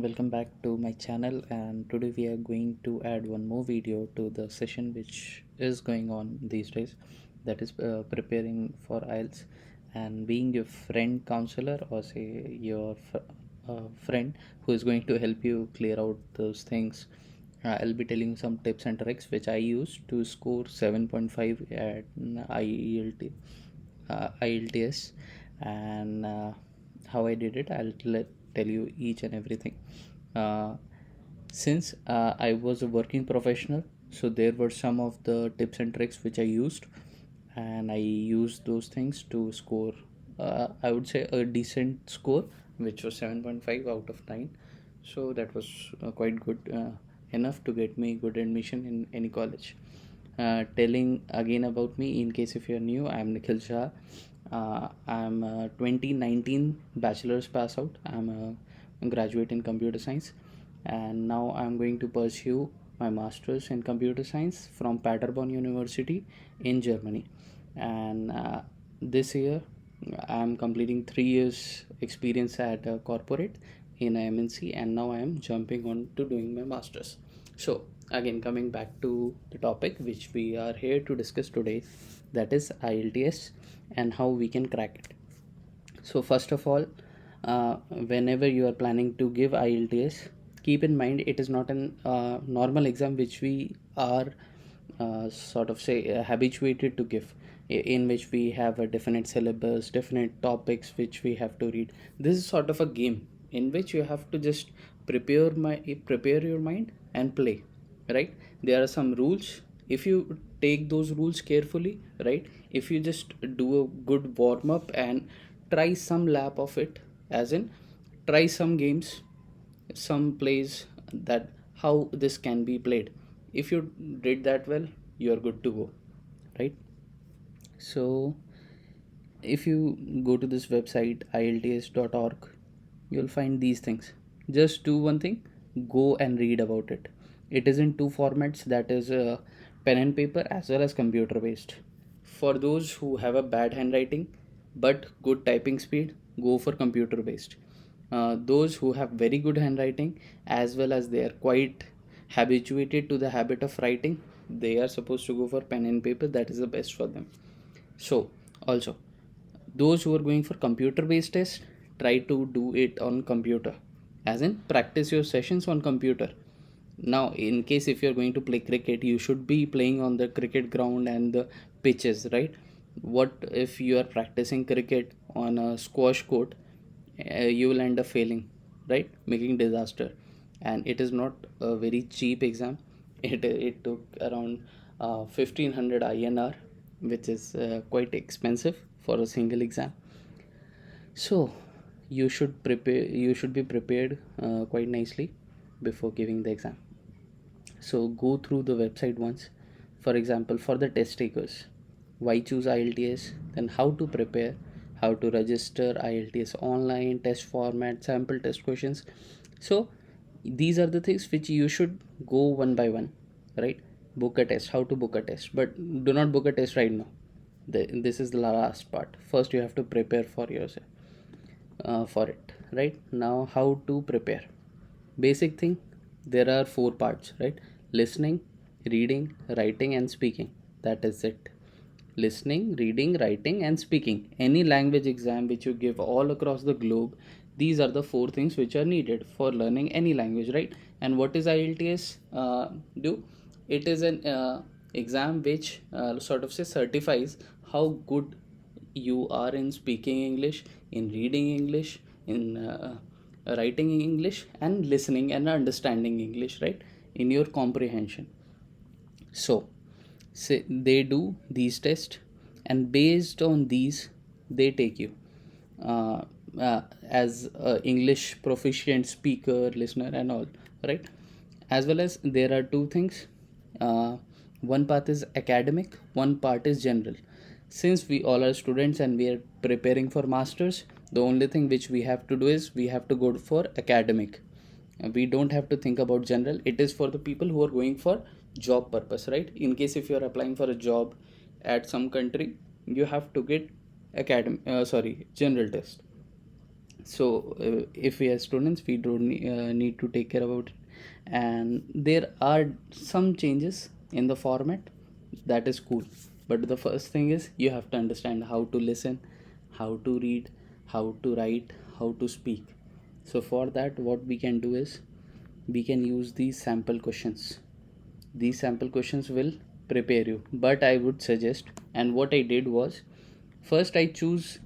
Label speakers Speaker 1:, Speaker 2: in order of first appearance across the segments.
Speaker 1: Welcome back to my channel, and today we are going to add one more video to the session which is going on these days, that is preparing for IELTS and being your friend counselor, or say your friend who is going to help you clear out those things. I'll be telling you some tips and tricks which I use to score 7.5 at IELTS, and how I did it. Tell you each and everything. Uh, since I was a working professional, so there were some of the tips and tricks which I used, and I used those things to score, I would say, a decent score, which was 7.5 out of 9. So that was quite good, enough to get me good admission in any college. Telling again about me, in case if you're new, I'm Nikhil Shah. I'm a 2019 bachelor's pass out. I'm a graduate in computer science, and now I'm going to pursue my master's in computer science from Paderborn University in Germany. And this year, I'm completing 3 years experience at a corporate in a MNC, and now I am jumping on to doing my master's. So again, coming back to the topic which we are here to discuss today, that is IELTS and how we can crack it. So first of all, whenever you are planning to give IELTS, keep in mind it is not an normal exam which we are sort of say habituated to give, in which we have a definite syllabus, definite topics which we have to read. This is sort of a game in which you have to just prepare your mind and play, right? There are some rules. If you take those rules carefully, right, if you just do a good warm up and try some lap of it, as in try some games, some plays, that how this can be played, if you did that well, you're good to go, right? So if you go to this website ielts.org, you'll find these things. Just do one thing: go and read about it. It is in two formats, that is pen and paper as well as computer based. For those who have a bad handwriting but good typing speed, go for computer based. Those who have very good handwriting, as well as they are quite habituated to the habit of writing, they are supposed to go for pen and paper. That is the best for them. So also, those who are going for computer based test, try to do it on computer, as in practice your sessions on computer. Now in case if you're going to play cricket, you should be playing on the cricket ground and the pitches, right? What if you are practicing cricket on a squash court? You will end up failing, right, making disaster. And it is not a very cheap exam. It took around 1500 INR, which is quite expensive for a single exam. So you should be prepared quite nicely before giving the exam. So go through the website once. For example, for the test takers, why choose IELTS, then how to prepare, how to register IELTS online, test format, sample test questions. So these are the things which you should go one by one, right? Book a test, how to book a test, but do not book a test right now. This is the last part. First you have to prepare for yourself, for it, right? Now how to prepare. Basic thing, there are four parts, right? Listening, reading, writing and speaking. That is it. Listening, reading, writing and speaking. Any language exam which you give all across the globe, these are the four things which are needed for learning any language, right? And what is IELTS do? It is an exam which sort of say certifies how good you are in speaking English, in reading English, in writing English, and listening and understanding English, right? In your comprehension. So, say they do these tests, and based on these, they take you uh, as a English proficient speaker, listener, and all, right? As well as there are two things. One part is academic, one part is general. Since we all are students and we are preparing for masters, the only thing which we have to do is we have to go for academic. We don't have to think about general. It is for the people who are going for job purpose, right? In case if you are applying for a job at some country, you have to get academic, sorry, general test. So if we are students, we don't need to take care about it. And there are some changes in the format, that is cool. But the first thing is you have to understand how to listen, how to read, how to write, how to speak. So for that, what we can do is we can use these sample questions. These sample questions will prepare you, but I would suggest, and what I did was, first I choose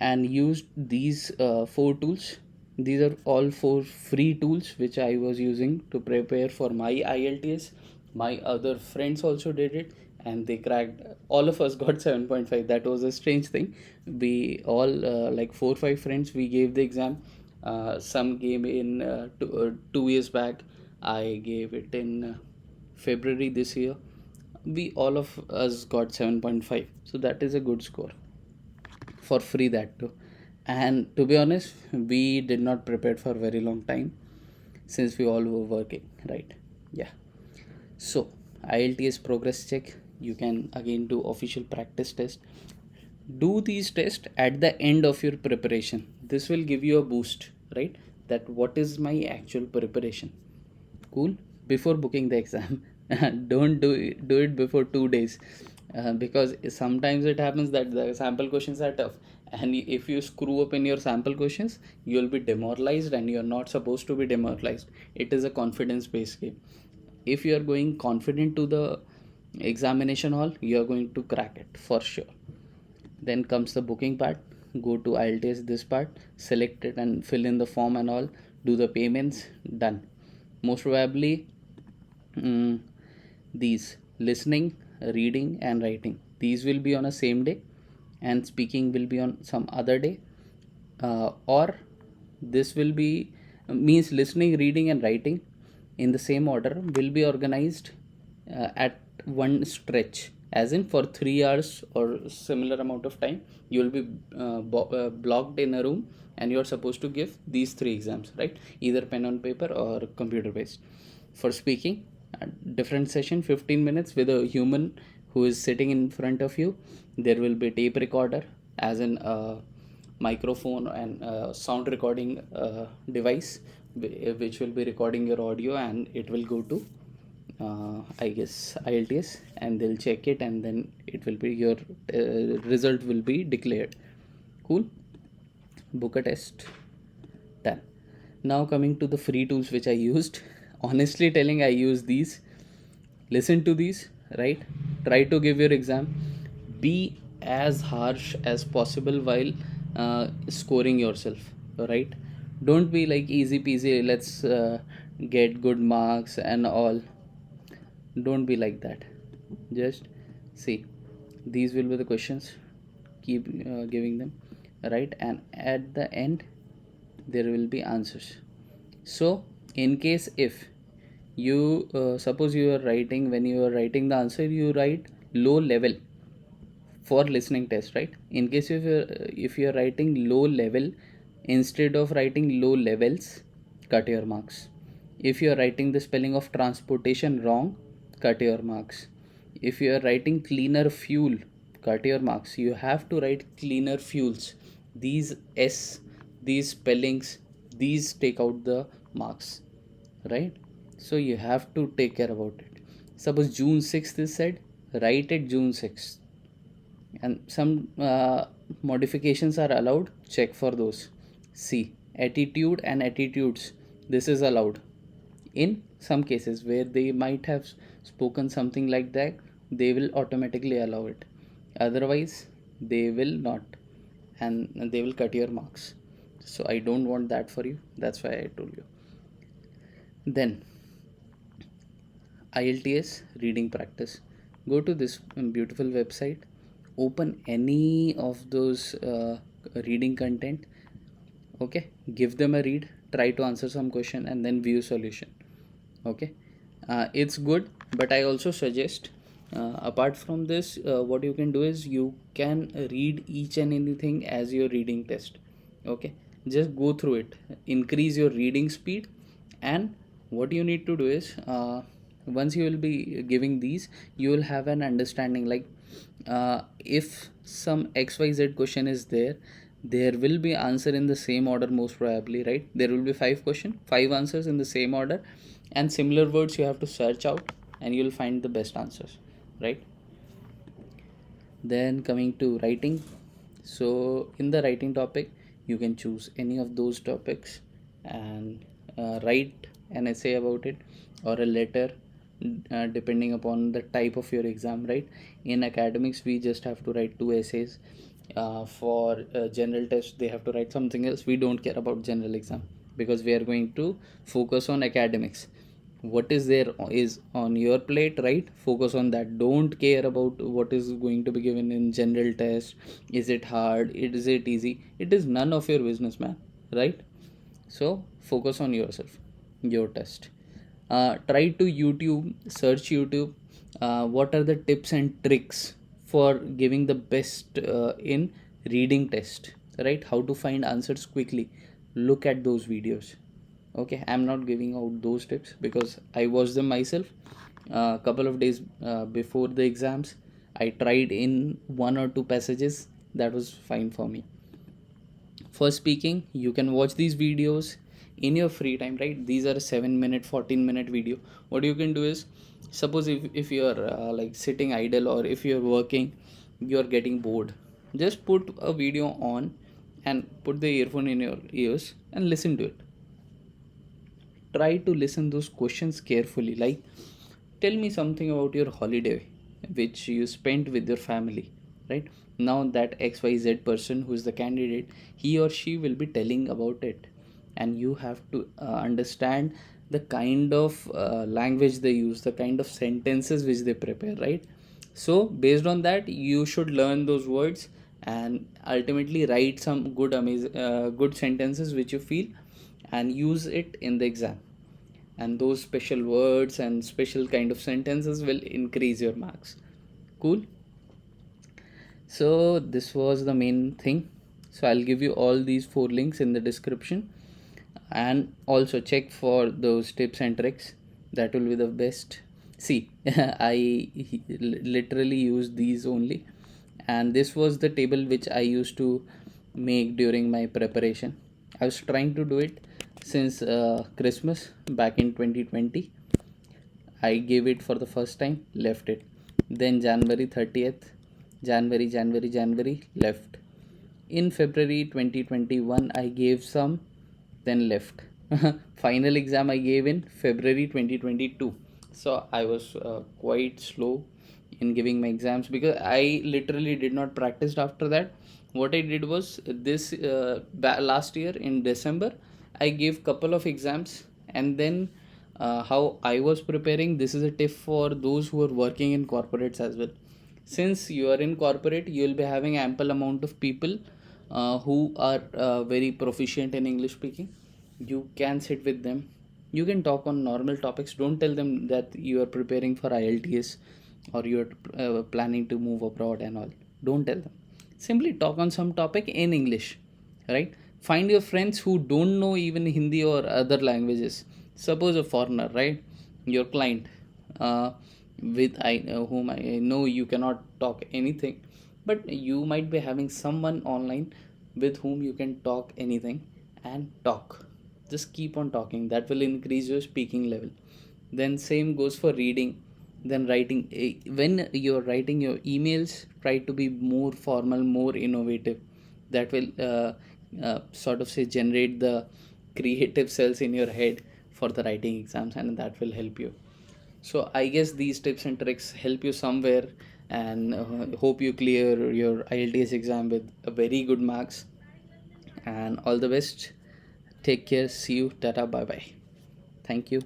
Speaker 1: and used these four tools. These are all four free tools which I was using to prepare for my IELTS. My other friends also did it and they cracked. All of us got 7.5. That was a strange thing. We all, like 4 5 friends, we gave the exam. Some gave in 2 years back. I gave it in February this year. We all of us got 7.5. So that is a good score for free, that too. And to be honest, we did not prepare for a very long time since we all were working, right? Yeah. So IELTS progress check, you can again do official practice test. Do these tests at the end of your preparation. This will give you a boost, right? That what is my actual preparation. Cool. Before booking the exam. Don't do it before 2 days, because sometimes it happens that the sample questions are tough, and if you screw up in your sample questions, you'll be demoralized, and you're not supposed to be demoralized. It is a confidence based game. If you are going confident to the examination hall, you are going to crack it for sure. Then comes the booking part. Go to IELTS, this part, select it and fill in the form and all, do the payments, done. Most probably, mm, these listening, reading and writing, these will be on a same day, and speaking will be on some other day. Or this will be, means listening, reading and writing in the same order will be organized at one stretch, as in for 3 hours or similar amount of time. You will be blocked in a room, and you are supposed to give these three exams, right? Either pen on paper or computer based. For speaking, a different session, 15 minutes with a human who is sitting in front of you. There will be tape recorder, as in microphone and sound recording device, which will be recording your audio, and it will go to I guess IELTS, and they'll check it, and then it will be your result will be declared. Cool. Book a test, done. Now coming to the free tools which I used. Honestly telling, I use these. Listen to these, right? Try to give your exam. Be as harsh as possible while scoring yourself, right? Don't be like easy peasy, let's get good marks and all. Don't be like that. Just see, these will be the questions. Keep giving them, right? And at the end, there will be answers. So in case if you suppose you are writing, when you are writing the answer, you write low level for listening test, right? In case if you are writing low level instead of writing low levels, cut your marks. If you are writing the spelling of transportation wrong, cut your marks. If you are writing cleaner fuel, cut your marks. You have to write cleaner fuels. These s, these spellings, these take out the marks, right? So you have to take care about it. Suppose June 6th is said, write it June 6th. And some modifications are allowed, check for those. See, attitude and attitudes, this is allowed. In some cases where they might have spoken something like that, they will automatically allow it. Otherwise they will not, and they will cut your marks. So I don't want that for you, that's why I told you. Then IELTS reading practice. Go to this beautiful website, open any of those reading content, okay? Give them a read, try to answer some question, and then view solution, okay? It's good, but I also suggest, apart from this, what you can do is you can read each and anything as your reading test, okay? Just go through it, increase your reading speed. And what you need to do is, once you will be giving these, you will have an understanding, like if some xyz question is there, There will be answer in the same order, most probably, right? There will be five question, five answers in the same order, and similar words you have to search out, and you'll find the best answers, right? Then coming to writing, so in the writing topic, you can choose any of those topics and write an essay about it, or a letter, depending upon the type of your exam, right? In academics, we just have to write two essays. For general test, they have to write something else. We don't care about general exam, because we are going to focus on academics. What is there is on your plate, right? Focus on that. Don't care about what is going to be given in general test. Is it hard, is it easy? It is none of your business, man, right? So focus on yourself, your test. Try to YouTube, search YouTube, what are the tips and tricks for giving the best in reading test, right? How to find answers quickly. Look at those videos. Okay, I'm not giving out those tips because I watched them myself. A couple of days before the exams, I tried in one or two passages. That was fine for me. For speaking, you can watch these videos in your free time, right? These are 7 minute, 14-minute video. What you can do is, suppose if you're like sitting idle, or if you're working, you're getting bored, just put a video on and put the earphone in your ears and listen to it. Try to listen those questions carefully, like, tell me something about your holiday which you spent with your family, right? Now that xyz person who is the candidate, he or she will be telling about it, and you have to understand the kind of language they use, the kind of sentences which they prepare, right? So based on that, you should learn those words and ultimately write some good amazing good sentences which you feel, and use it in the exam. And those special words and special kind of sentences will increase your marks. Cool. So this was the main thing. So I'll give you all these four links in the description, and also check for those tips and tricks. That will be the best. See, I literally use these only, and this was the table which I used to make during my preparation. I was trying to do it since Christmas back in 2020. I gave it for the first time, left it. Then January 30th, January, left. In February 2021, I gave some, then left. Final exam I gave in February 2022. So I was quite slow in giving my exams because I literally did not practice after that. What I did was this last year in December, I gave couple of exams, and then how I was preparing. This is a tip for those who are working in corporates as well. Since you are in corporate, you will be having ample amount of people who are very proficient in English speaking. You can sit with them. You can talk on normal topics. Don't tell them that you are preparing for IELTS, or you are planning to move abroad and all. Don't tell them. Simply talk on some topic in English, right? Find your friends who don't know even Hindi or other languages. Suppose a foreigner, right? Your client, uh, with whom I know you cannot talk anything, but you might be having someone online with whom you can talk anything, and talk. Just keep on talking. That will increase your speaking level. Then same goes for reading. Then writing. When you're writing your emails, try to be more formal, more innovative. That will sort of say generate the creative cells in your head for the writing exams, and that will help you. So I guess these tips and tricks help you somewhere, and hope you clear your IELTS exam with a very good marks. And all the best. Take care. See you. Tata. Bye bye. Thank you.